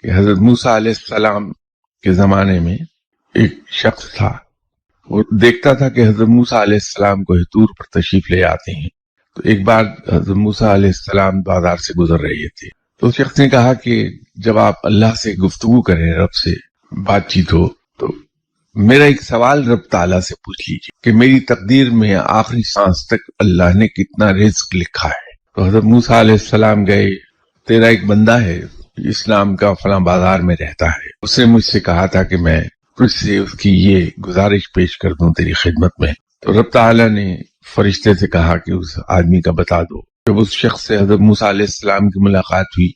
کہ حضرت موسیٰ علیہ السلام کے زمانے میں ایک شخص تھا، وہ دیکھتا تھا کہ حضرت موسیٰ علیہ السلام کو طور پر تشریف لے آتے ہیں۔ تو ایک بار حضرت موسیٰ علیہ السلام بازار سے گزر رہے تھے، تو اس شخص نے کہا کہ جب آپ اللہ سے گفتگو کریں، رب سے بات چیت ہو، تو میرا ایک سوال رب تعالیٰ سے پوچھ لیجیے کہ میری تقدیر میں آخری سانس تک اللہ نے کتنا رزق لکھا ہے۔ تو حضرت موسیٰ علیہ السلام گئے، تیرا ایک بندہ ہے اسلام کا فلاں بازار میں رہتا ہے، اس نے مجھ سے کہا تھا کہ میں تجھ سے اس کی یہ گزارش پیش کر دوں تیری خدمت میں۔ تو رب تعالیٰ نے فرشتے سے کہا کہ اس آدمی کا بتا دو۔ جب اس شخص سے حضرت موسیٰ علیہ السلام کی ملاقات ہوئی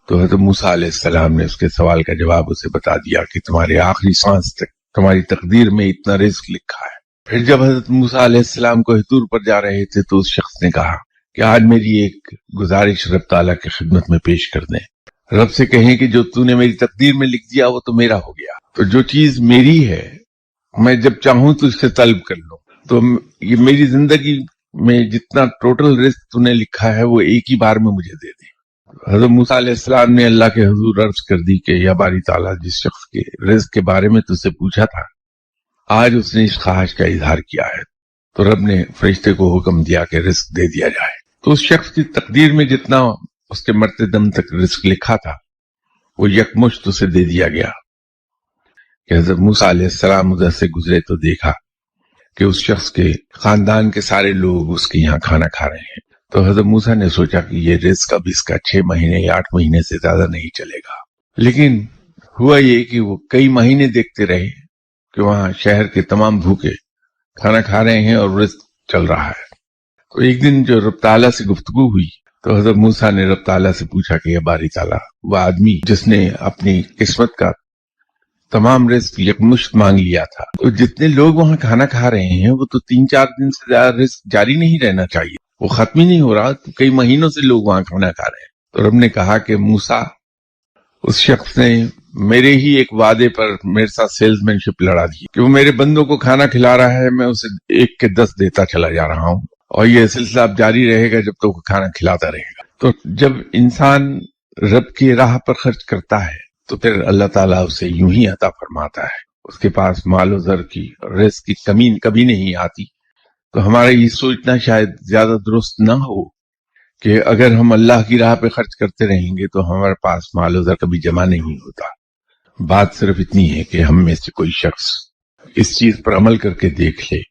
تو حضرت موسیٰ علیہ السلام نے اس کے سوال کا جواب اسے بتا دیا کہ تمہارے آخری سانس تک تمہاری تقدیر میں اتنا رزق لکھا ہے۔ پھر جب حضرت موسیٰ علیہ السلام کو طور پر جا رہے تھے تو اس شخص نے کہا کہ آج میری ایک گزارش رب تعالیٰ کی خدمت میں پیش کر دیں، رب سے کہیں کہ جو تو نے میری تقدیر میں لکھ دیا وہ تو میرا ہو گیا، تو جو چیز میری ہے میں جب چاہوں تو اس سے طلب کر لوں، تو یہ میری زندگی میں جتنا ٹوٹل رزق تو نے لکھا ہے وہ ایک ہی بار میں مجھے دے دے۔ حضرت موسیٰ علیہ السلام نے اللہ کے حضور عرض کر دی کہ یا باری تعالیٰ، جس شخص کے رزق کے بارے میں تجھ سے پوچھا تھا آج اس نے اس خواہش کا اظہار کیا ہے۔ تو رب نے فرشتے کو حکم دیا کہ رزق دے دیا جائے۔ تو اس شخص کی تقدیر میں جتنا اس کے مرتے دم تک رزق لکھا تھا وہ یکمشت اسے دے دیا گیا۔ کہ حضرت موسیٰ علیہ السلام ادھر سے گزرے تو دیکھا کہ اس شخص کے خاندان کے سارے لوگ اس کے یہاں کھانا کھا رہے ہیں۔ تو حضرت موسیٰ نے سوچا کہ یہ رزق اب اس کا 6 مہینے یا 8 مہینے سے زیادہ نہیں چلے گا، لیکن ہوا یہ کہ وہ کئی مہینے دیکھتے رہے کہ وہاں شہر کے تمام بھوکے کھانا کھا رہے ہیں اور رزق چل رہا ہے۔ تو ایک دن جو رب تعالیٰ سے گفتگو ہوئی تو حضرت موسیٰ نے رب تعالیٰ سے پوچھا کہ یا باری تعالیٰ، وہ آدمی جس نے اپنی قسمت کا تمام رزق یکمشت مانگ لیا تھا، تو جتنے لوگ وہاں کھانا کھا رہے ہیں وہ تو 3-4 دن سے زیادہ رزق جاری نہیں رہنا چاہیے، وہ ختم ہی نہیں ہو رہا، تو کئی مہینوں سے لوگ وہاں کھانا کھا رہے ہیں۔ تو رب نے کہا کہ موسیٰ، اس شخص نے میرے ہی ایک وعدے پر میرے ساتھ سیلز مین شپ لڑا دی کہ وہ میرے بندوں کو کھانا کھلا رہا ہے، میں اسے 1 کے 10 دیتا چلا جا رہا ہوں، اور یہ سلسلہ اب جاری رہے گا جب تک وہ کھانا کھلاتا رہے گا۔ تو جب انسان رب کی راہ پر خرچ کرتا ہے تو پھر اللہ تعالیٰ اسے یوں ہی عطا فرماتا ہے، اس کے پاس مال و زر کی رزق کی کمی کبھی نہیں آتی۔ تو ہمارا یہ سوچنا شاید زیادہ درست نہ ہو کہ اگر ہم اللہ کی راہ پہ خرچ کرتے رہیں گے تو ہمارے پاس مال و زر کبھی جمع نہیں ہوتا۔ بات صرف اتنی ہے کہ ہم میں سے کوئی شخص اس چیز پر عمل کر کے دیکھ لے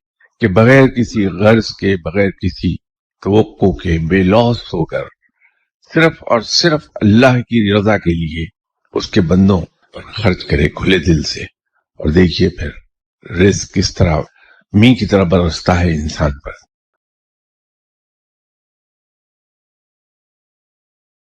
کہ بغیر کسی غرض کے، بغیر کسی توقع کے، بے لوث ہو کر صرف اور صرف اللہ کی رضا کے لیے اس کے بندوں پر خرچ کرے کھلے دل سے، اور دیکھیے پھر رزق کس طرح مینہ کی طرح برستا ہے انسان پر۔